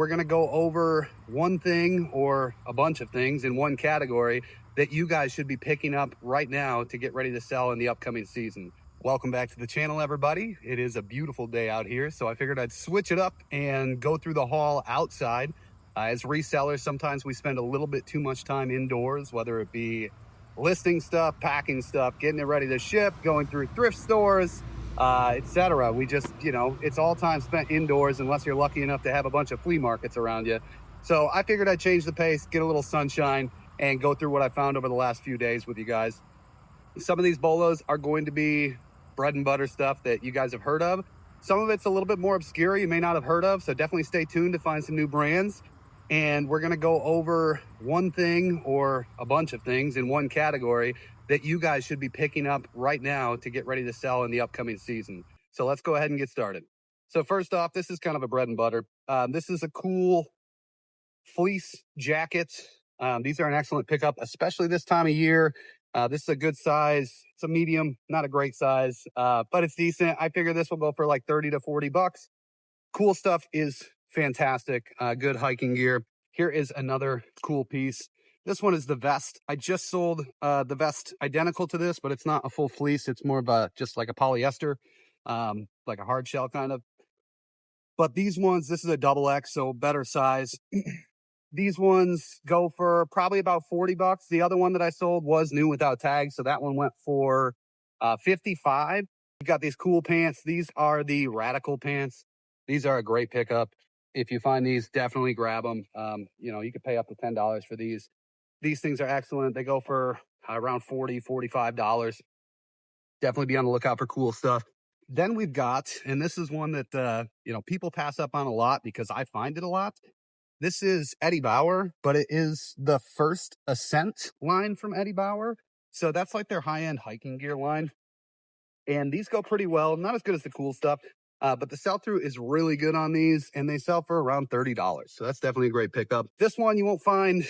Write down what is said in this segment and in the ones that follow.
We're going to go over one thing or a bunch of things in one category that you guys should be picking up right now to get ready to sell in the upcoming season. Welcome back to the channel, everybody. It is a beautiful day out here, so I figured I'd switch it up and go through the haul outside. As resellers, sometimes we spend a little bit too much time indoors, whether it be listing stuff, packing stuff, getting it ready to ship, going through thrift stores, etc. We just, it's all time spent indoors unless you're lucky enough to have a bunch of flea markets around you. So I figured I'd change the pace, get a little sunshine, and go through what I found over the last few days with you guys. Some of these bolos are going to be bread and butter stuff that you guys have heard of. Some of it's a little bit more obscure you may not have heard of, so definitely stay tuned to find some new brands. And we're going to go over one thing or a bunch of things in one category that you guys should be picking up right now to get ready to sell in the upcoming season. So let's go ahead and get started. So first off, this is kind of a bread and butter. This is a cool fleece jacket. These are an excellent pickup, especially this time of year. This is a good size. It's a medium, not a great size, but it's decent. I figure this will go for like 30 to 40 bucks. Cool stuff is fantastic. Good hiking gear. Here is another cool piece. This one is the vest. I just sold the vest identical to this, but it's not a full fleece. It's more of a just like a polyester, like a hard shell kind of. But these ones, this is a double X, so better size. These ones go for probably about 40 bucks. The other one that I sold was new without tags, so that one went for 55. We've got these cool pants. These are the Radical pants. These are a great pickup. If you find these, definitely grab them. You could pay up to $10 for these. These things are excellent. They go for around $40, $45. Definitely be on the lookout for cool stuff. Then we've got, and this is one that, people pass up on a lot because I find it a lot. This is Eddie Bauer, but it is the first Ascent line from Eddie Bauer. So that's like their high-end hiking gear line. And these go pretty well. Not as good as the cool stuff, but the sell-through is really good on these, and they sell for around $30. So that's definitely a great pickup. This one you won't find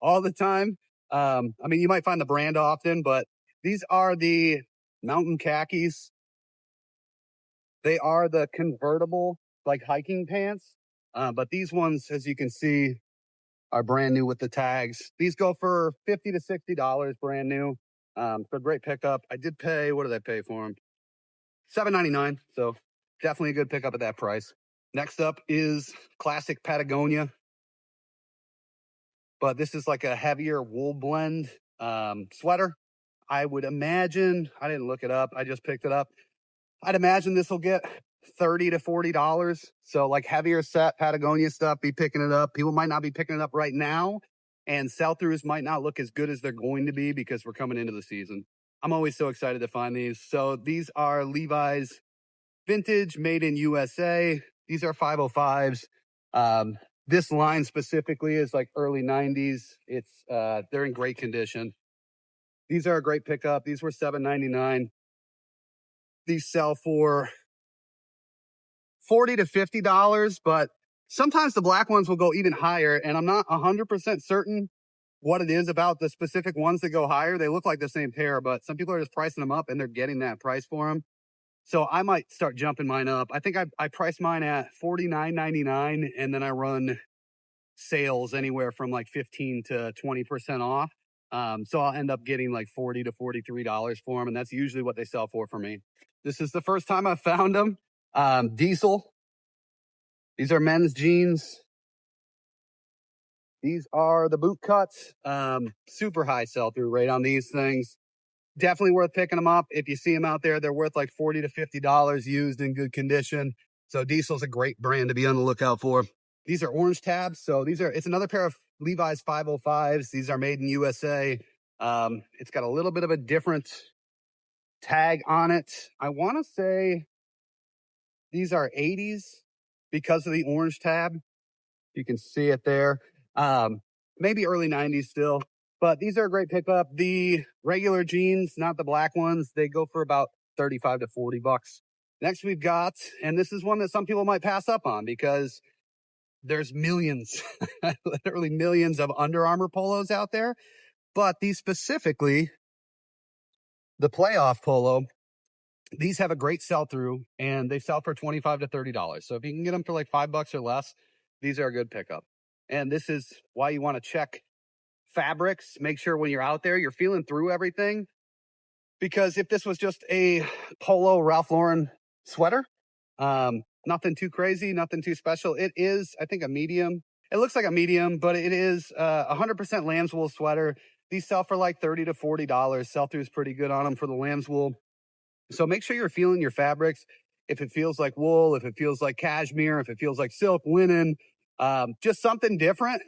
all the time. You might find the brand often, but these are the Mountain Khakis. They are the convertible, like hiking pants. But these ones, as you can see, are brand new with the tags. These go for $50 to $60 brand new. So great pickup. I did pay, what did I pay for them? $7.99. So definitely a good pickup at that price. Next up is classic Patagonia. But this is like a heavier wool blend sweater. I would imagine, I didn't look it up, I just picked it up. I'd imagine this will get $30 to $40. So like heavier set Patagonia stuff, be picking it up. People might not be picking it up right now, and sell-throughs might not look as good as they're going to be because we're coming into the season. I'm always so excited to find these. So these are Levi's vintage, made in USA. These are 505s. This line specifically is like early 90s. They're in great condition. These are a great pickup. These were $7.99. These sell for $40 to $50, but sometimes the black ones will go even higher, and I'm not 100% certain what it is about the specific ones that go higher. They look like the same pair, but some people are just pricing them up and they're getting that price for them. So I might start jumping mine up. I think I priced mine at $49.99, and then I run sales anywhere from like 15 to 20% off. So I'll end up getting like $40 to $43 for them, and that's usually what they sell for me. This is the first time I've found them. Diesel. These are men's jeans. These are the boot cuts. Super high sell-through rate on these things. Definitely worth picking them up. If you see them out there, they're worth like $40 to $50 used in good condition. So Diesel's a great brand to be on the lookout for. These are orange tabs. So it's another pair of Levi's 505s. These are made in USA. It's got a little bit of a different tag on it. I want to say these are 80s because of the orange tab. You can see it there. Maybe early 90s still. But these are a great pickup. The regular jeans, not the black ones, they go for about 35 to 40 bucks. Next we've got, and this is one that some people might pass up on because there's millions, literally millions of Under Armour polos out there. But these specifically, the playoff polo, these have a great sell-through, and they sell for $25 to $30. So if you can get them for like $5 or less, these are a good pickup. And this is why you want to check fabrics. Make sure when you're out there, you're feeling through everything. Because if this was just a polo Ralph Lauren sweater, nothing too crazy, nothing too special. It is, I think, a medium. It looks like a medium, but it is 100% lamb's wool sweater. These sell for like $30 to $40. Sell-through is pretty good on them for the lamb's wool. So make sure you're feeling your fabrics. If it feels like wool, if it feels like cashmere, if it feels like silk, linen, just something different,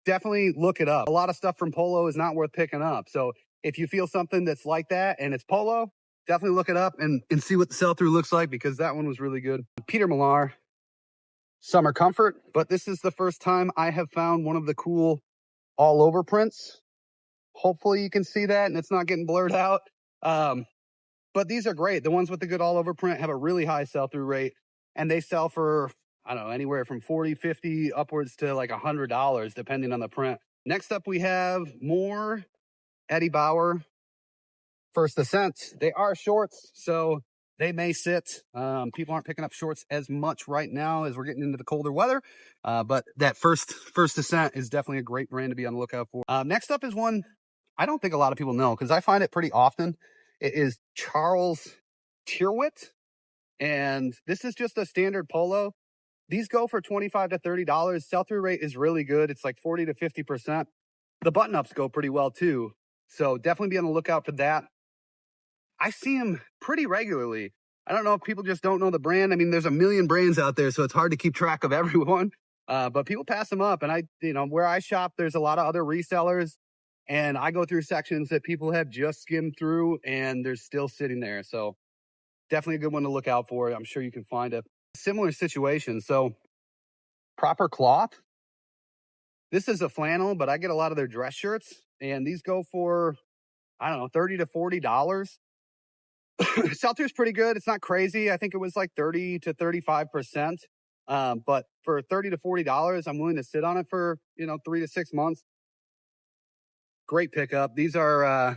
definitely look it up. A lot of stuff from Polo is not worth picking up. So if you feel something that's like that and it's Polo, definitely look it up and see what the sell-through looks like, because that one was really good. Peter Millar, Summer Comfort, but this is the first time I have found one of the cool all over prints. Hopefully you can see that and it's not getting blurred out. But these are great. The ones with the good all over print have a really high sell-through rate, and they sell for, I don't know, anywhere from 40, 50 upwards to like $100, depending on the print. Next up, we have more Eddie Bauer First Ascent. They are shorts, so they may sit. People aren't picking up shorts as much right now as we're getting into the colder weather. But that First Ascent is definitely a great brand to be on the lookout for. Next up is one I don't think a lot of people know, because I find it pretty often. It is Charles Tyrwhitt, and this is just a standard polo. These go for $25 to $30. Sell-through rate is really good. It's like 40 to 50%. The button-ups go pretty well too, so definitely be on the lookout for that. I see them pretty regularly. I don't know if people just don't know the brand. I mean, there's a million brands out there, so it's hard to keep track of everyone. But people pass them up, and where I shop, there's a lot of other resellers. And I go through sections that people have just skimmed through and they're still sitting there. So definitely a good one to look out for. I'm sure you can find a similar situation. So Proper Cloth. This is a flannel, but I get a lot of their dress shirts, and these go for, I don't know, $30 to $40. Sell-through is pretty good. It's not crazy. I think it was like 30 to 35%. But for $30 to $40, I'm willing to sit on it for, 3 to 6 months. Great pickup. These are,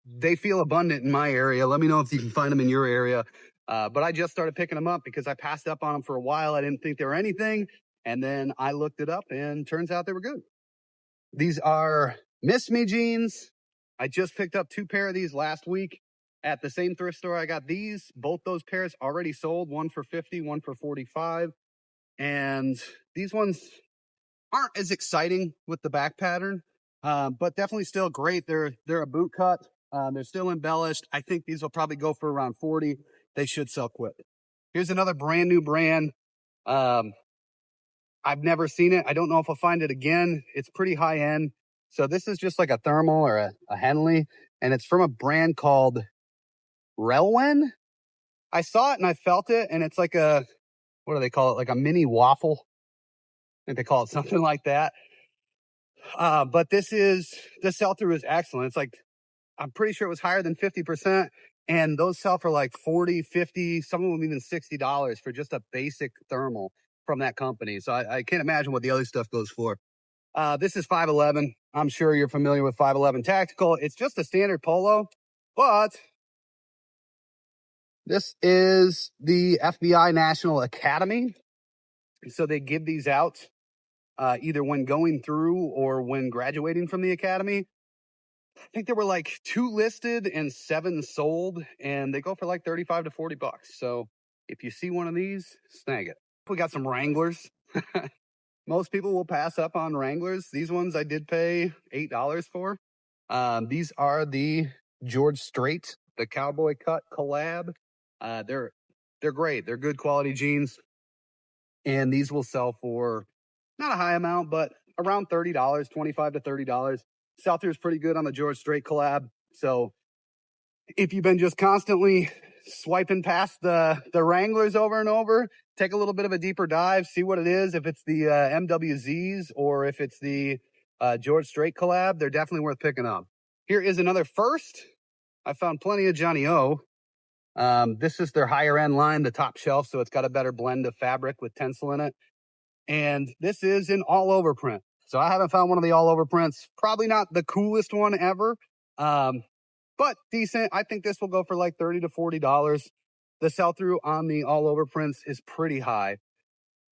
they feel abundant in my area. Let me know if you can find them in your area. But I just started picking them up because I passed up on them for a while. I didn't think they were anything. And then I looked it up and turns out they were good. These are Miss Me jeans. I just picked up 2 pair of these last week at the same thrift store I got these. Both those pairs already sold, one for 50, one for 45. And these ones aren't as exciting with the back pattern. But definitely still great. They're a boot cut. They're still embellished. I think these will probably go for around 40. They should sell quick. Here's another brand new brand. I've never seen it. I don't know if I'll find it again. It's pretty high end. So this is just like a thermal or a Henley, and it's from a brand called Relwen. I saw it and I felt it, and it's like what do they call it? Like a mini waffle. I think they call it something like that. But the sell-through is excellent. It's like, I'm pretty sure it was higher than 50%. And those sell for like 40, 50, some of them even $60 for just a basic thermal from that company. So I can't imagine what the other stuff goes for. This is 511. I'm sure you're familiar with 511 Tactical. It's just a standard polo, but this is the FBI National Academy. So they give these out either when going through or when graduating from the academy. I think there were like 2 listed and 7 sold, and they go for like 35 to 40 bucks. So if you see one of these, snag it. We got some Wranglers. Most people will pass up on Wranglers. These ones I did pay $8 for. These are the George Strait, the cowboy cut collab. They're great. They're good quality jeans, and these will sell for not a high amount, but around $30, $25 to $30. Sell-through is pretty good on the George Strait collab. So if you've been just constantly swiping past the Wranglers over and over, take a little bit of a deeper dive, see what it is. If it's the MWZs or if it's the George Strait collab, they're definitely worth picking up. Here is another first. I found plenty of Johnny O. This is their higher end line, the top shelf, so it's got a better blend of fabric with tencel in it. And this is an all over print. So I haven't found one of the all over prints. Probably not the coolest one ever, but decent. I think this will go for like $30 to $40. The sell through on the all over prints is pretty high.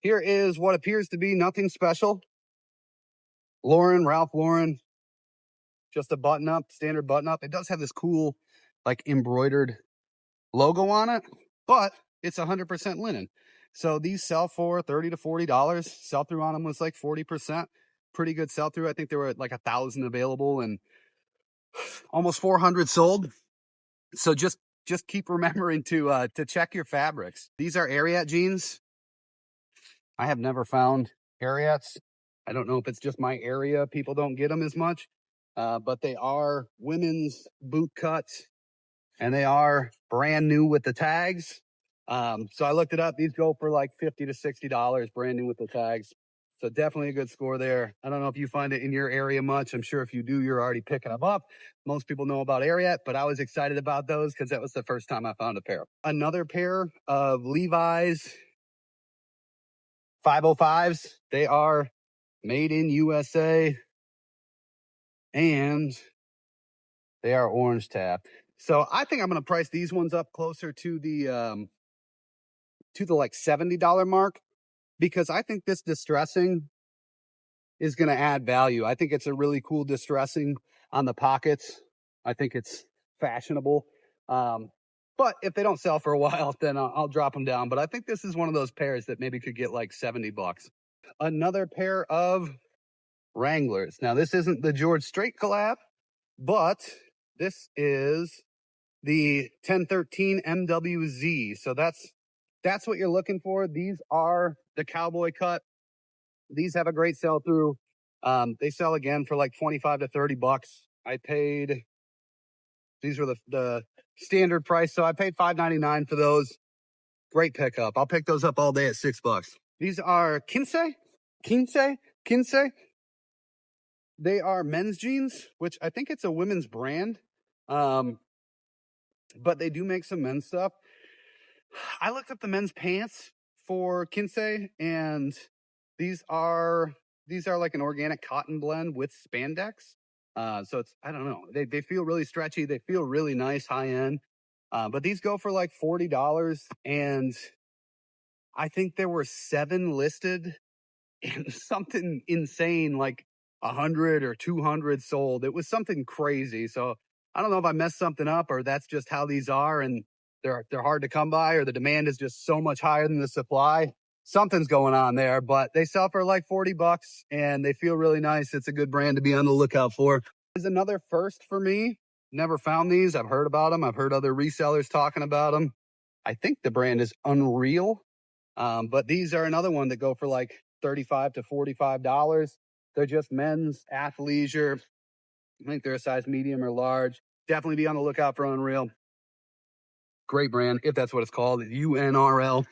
Here is what appears to be nothing special. Ralph Lauren, just a button up, standard button up. It does have this cool, like embroidered logo on it, but it's 100% linen. So these sell for $30 to $40. Sell through on them was like 40%. Pretty good sell through. I think there were like 1,000 available and almost 400 sold. So just keep remembering to check your fabrics. These are Ariat jeans. I have never found Ariats. I don't know if it's just my area. People don't get them as much, but they are women's boot cuts and they are brand new with the tags. So I looked it up. These go for like $50 to $60 brand new with the tags. So definitely a good score there. I don't know if you find it in your area much. I'm sure if you do, you're already picking them up. Most people know about Ariat, but I was excited about those because that was the first time I found a pair. Another pair of Levi's 505s. They are made in USA and they are orange tab. So I think I'm going to price these ones up closer to the like $70 mark, because I think this distressing is going to add value. I think it's a really cool distressing on the pockets. I think it's fashionable. But if they don't sell for a while, then I'll drop them down. But I think this is one of those pairs that maybe could get like $70. Another pair of Wranglers. Now, this isn't the George Strait collab, but this is the 1013 MWZ. So that's what you're looking for. These are the cowboy cut. These have a great sell through. They sell again for like 25 to 30 bucks. I paid, these were the standard price. So I paid $5.99 for those. Great pickup. I'll pick those up all day at $6. These are Kinsey. They are men's jeans, which I think it's a women's brand. But they do make some men's stuff. I looked up the men's pants for Kinsey, and these are like an organic cotton blend with spandex. So it's, I don't know, they feel really stretchy. They feel really nice, high end. But these go for like $40, and I think there were 7 listed and something insane like 100 or 200 sold. It was something crazy. So I don't know if I messed something up or that's just how these are and they're hard to come by, or the demand is just so much higher than the supply. Something's going on there, but they sell for like $40 and they feel really nice. It's a good brand to be on the lookout for. This is another first for me. Never found these. I've heard about them. I've heard other resellers talking about them. I think the brand is Unreal. But these are another one that go for like $35 to $45. They're just men's athleisure. I think they're a size medium or large. Definitely be on the lookout for Unreal. Great brand, if that's what it's called, UNRL.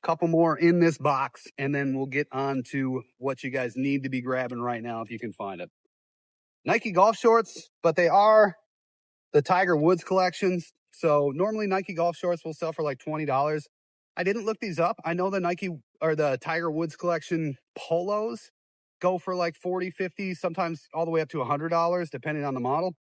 Couple more in this box, and then we'll get on to what you guys need to be grabbing right now if you can find it. Nike golf shorts, but they are the Tiger Woods collections. So normally Nike golf shorts will sell for like $20. I didn't look these up. I know the Nike or the Tiger Woods collection polos go for like $40, $50, sometimes all the way up to $100, depending on the model.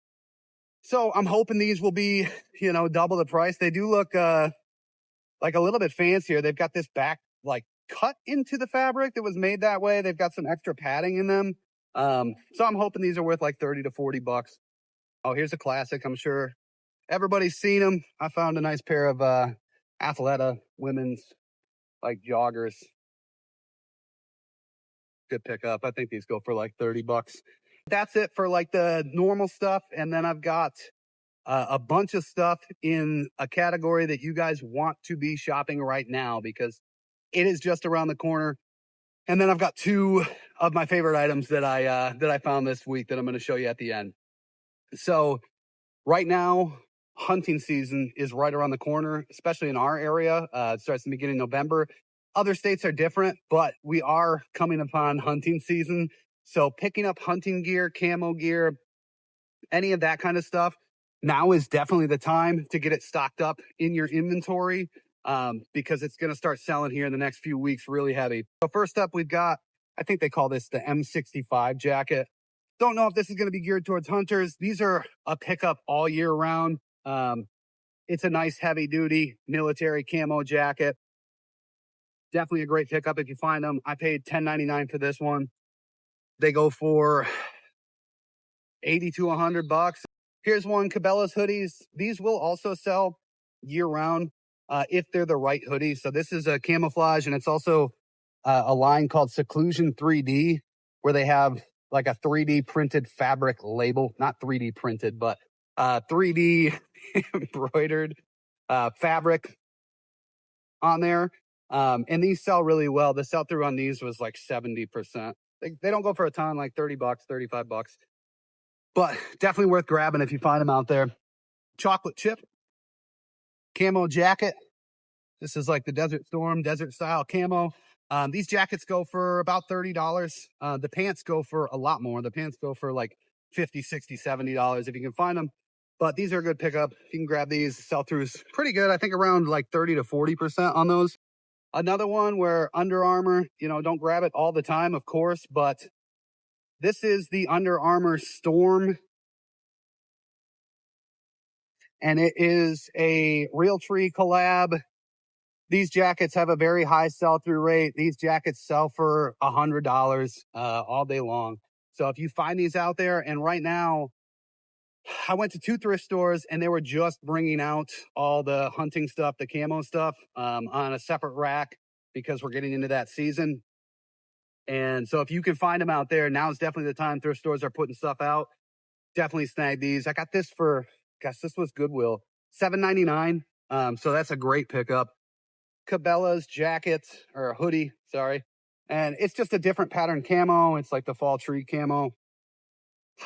So I'm hoping these will be, double the price. They do look like a little bit fancier. They've got this back like cut into the fabric that was made that way. They've got some extra padding in them. So I'm hoping these are worth like 30 to 40 bucks. Oh, here's a classic. I'm sure everybody's seen them. I found a nice pair of Athleta women's like joggers. Good pickup. I think these go for like 30 bucks. That's it for like the normal stuff. And then I've got a bunch of stuff in a category that you guys want to be shopping right now because it is just around the corner. And then I've got 2 of my favorite items that I found this week that I'm going to show you at the end. So right now, hunting season is right around the corner, especially in our area. It starts in the beginning of November. Other states are different, but we are coming upon hunting season. So picking up hunting gear, camo gear, any of that kind of stuff, now is definitely the time to get it stocked up in your inventory because it's going to start selling here in the next few weeks really heavy. So first up, we've got, I think they call this the M65 jacket. Don't know if this is going to be geared towards hunters. These are a pickup all year round. It's a nice heavy duty military camo jacket. Definitely a great pickup if you find them. I paid $10.99 for this one. They go for 80 to 100 bucks. Here's one, Cabela's hoodies. These will also sell year round if they're the right hoodie. So this is a camouflage, and it's also a line called Seclusion 3D, where they have like a 3D printed fabric label, not 3D printed, but 3D embroidered fabric on there. And these sell really well. The sell through on these was like 70%. They don't go for a ton, like 30 bucks, 35 bucks, but definitely worth grabbing if you find them out there. Chocolate chip camo jacket. This is like the Desert Storm, desert style camo. These jackets go for about $30. The pants go for a lot more. The pants go for like $50, $60, $70 if you can find them. But these are a good pickup. You can grab these. Sell through is pretty good. I think around like 30 to 40% on those. Another one where Under Armour, don't grab it all the time, of course, but this is the Under Armour Storm. And it is a Realtree collab. These jackets have a very high sell-through rate. These jackets sell for $100 all day long. So if you find these out there, and right now, I went to 2 thrift stores and they were just bringing out all the hunting stuff, the camo stuff on a separate rack because we're getting into that season. And so if you can find them out there, now is definitely the time. Thrift stores are putting stuff out. Definitely snag these. I got this for, gosh, this was Goodwill, $7.99. So that's a great pickup. Cabela's jacket or hoodie, sorry. And it's just a different pattern camo. It's like the fall tree camo.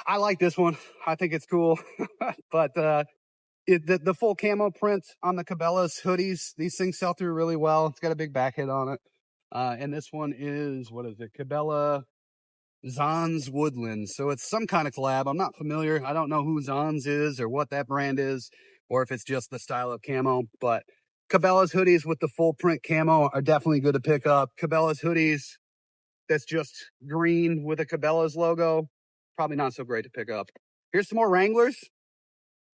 I like this one. I think it's cool. But the full camo print on the Cabela's hoodies, these things sell through really well. It's got a big back hit on it. And this one is, what is it? Cabela Zons Woodlands. So it's some kind of collab. I'm not familiar. I don't know who Zons is or what that brand is, or if it's just the style of camo. But Cabela's hoodies with the full print camo are definitely good to pick up. Cabela's hoodies that's just green with a Cabela's logo, probably not so great to pick up. Here's some more Wranglers.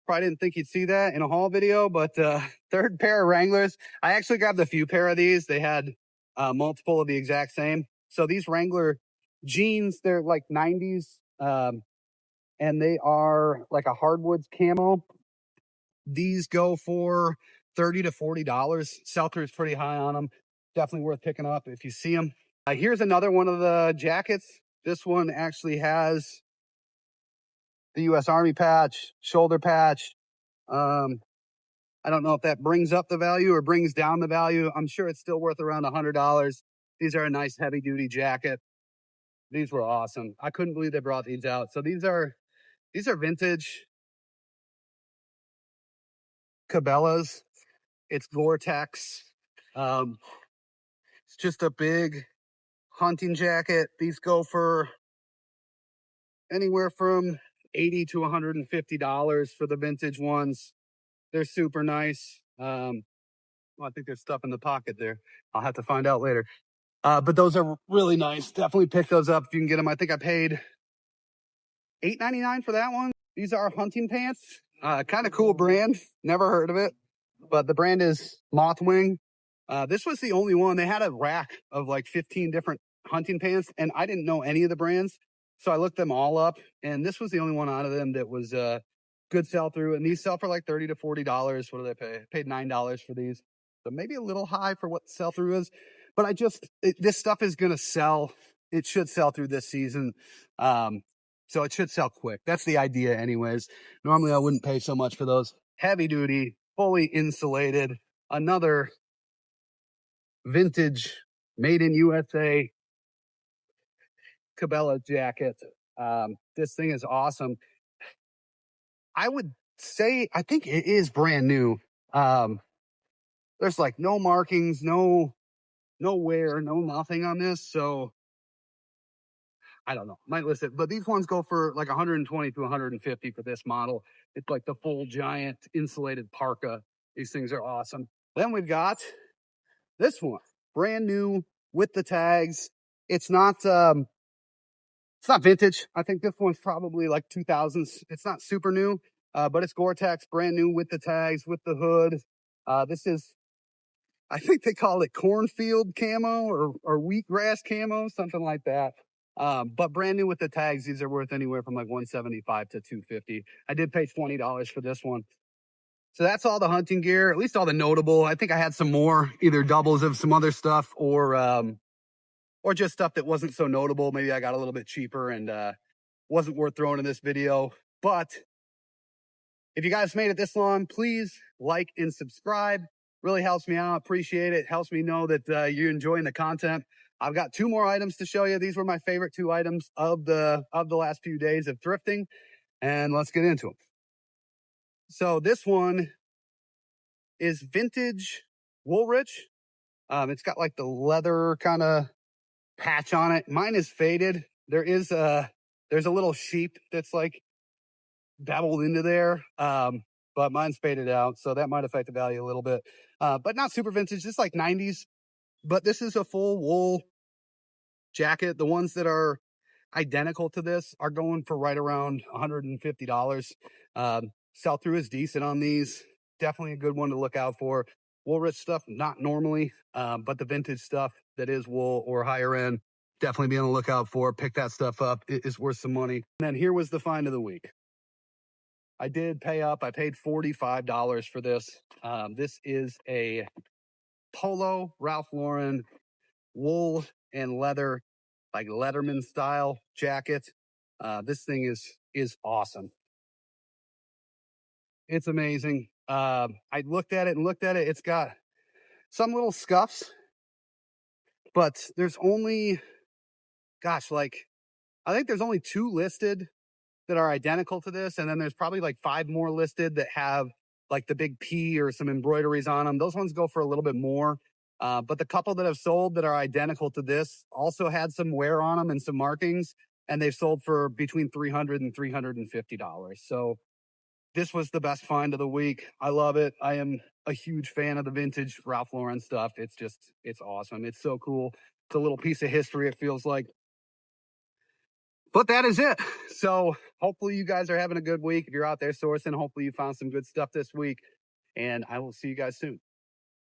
Probably didn't think you'd see that in a haul video, but third pair of Wranglers. I actually grabbed a few pair of these. They had multiple of the exact same. So these Wrangler jeans, they're like 90s, and they are like a hardwoods camo. These go for $30 to $40. Sell-through is pretty high on them. Definitely worth picking up if you see them. Here's another one of the jackets. This one actually has the U.S. Army patch, shoulder patch. I don't know if that brings up the value or brings down the value. I'm sure it's still worth around $100. These are a nice heavy duty jacket. These were awesome. I couldn't believe they brought these out. So these are vintage Cabela's. It's Gore-Tex. It's just a big hunting jacket. These go for anywhere from $80 to $150 for the vintage ones. They're super nice. Well, I think there's stuff in the pocket there. I'll have to find out later. But those are really nice. Definitely pick those up if you can get them. I think I paid $8.99 for that one. These are hunting pants. Kind of cool brand. Never heard of it. But the brand is Mothwing. This was the only one. They had a rack of like 15 different hunting pants, and I didn't know any of the brands. So I looked them all up, and this was the only one out of them that was good sell through. And these sell for like $30 to $40. What do they pay? I paid $9 for these. So maybe a little high for what sell through is. But this stuff is going to sell. It should sell through this season. So it should sell quick. That's the idea anyways. Normally I wouldn't pay so much for those. Heavy duty, fully insulated. Another vintage, made in USA Cabela jacket. This thing is awesome. I would say, I think it is brand new. There's like no markings, no wear, no nothing on this. So I don't know, might list it, but these ones go for like 120 to 150 for this model. It's like the full giant insulated parka. These things are awesome. Then we've got this one, brand new with the tags. It's not vintage. I think this one's probably like 2000s. It's not super new. but it's Gore-Tex, brand new with the tags, with the hood. This is, I think they call it cornfield camo or wheatgrass camo, something like that. But brand new with the tags. These are worth anywhere from like $175 to $250. I did pay $20 for this one. So that's all the hunting gear, at least all the notable. I think I had some more, either doubles of some other stuff or just stuff that wasn't so notable. Maybe I got a little bit cheaper and wasn't worth throwing in this video. But if you guys made it this long, please like and subscribe. Really helps me out. Appreciate it. Helps me know that you're enjoying the content. I've got 2 more items to show you. These were my favorite 2 items of the last few days of thrifting, and let's get into them. So this one is vintage Woolrich. It's got like the leather kind of patch on it. Mine is faded. There's a little sheep that's like dabbled into there, but mine's faded out, so that might affect the value a little bit. But not super vintage, just like 90s. But this is a full wool jacket. The ones that are identical to this are going for right around $150. Sell through is decent on these. Definitely a good one to look out for. Woolrich stuff, not normally, but the vintage stuff that is wool or higher end, definitely be on the lookout for. Pick that stuff up. It is worth some money. And then here was the find of the week. I did pay up. I paid $45 for this. This is a polo Ralph Lauren wool and leather, like Letterman style jacket. This thing is awesome. It's amazing. I looked at it. It's got some little scuffs, but there's only, gosh, like, I think there's only 2 listed that are identical to this. And then there's probably like 5 more listed that have like the big P or some embroideries on them. Those ones go for a little bit more. But the couple that have sold that are identical to this also had some wear on them and some markings, and they've sold for between $300 and $350. So this was the best find of the week. I love it. I am a huge fan of the vintage Ralph Lauren stuff. It's awesome. It's so cool. It's a little piece of history, it feels like. But that is it. So hopefully you guys are having a good week. If you're out there sourcing, hopefully you found some good stuff this week. And I will see you guys soon.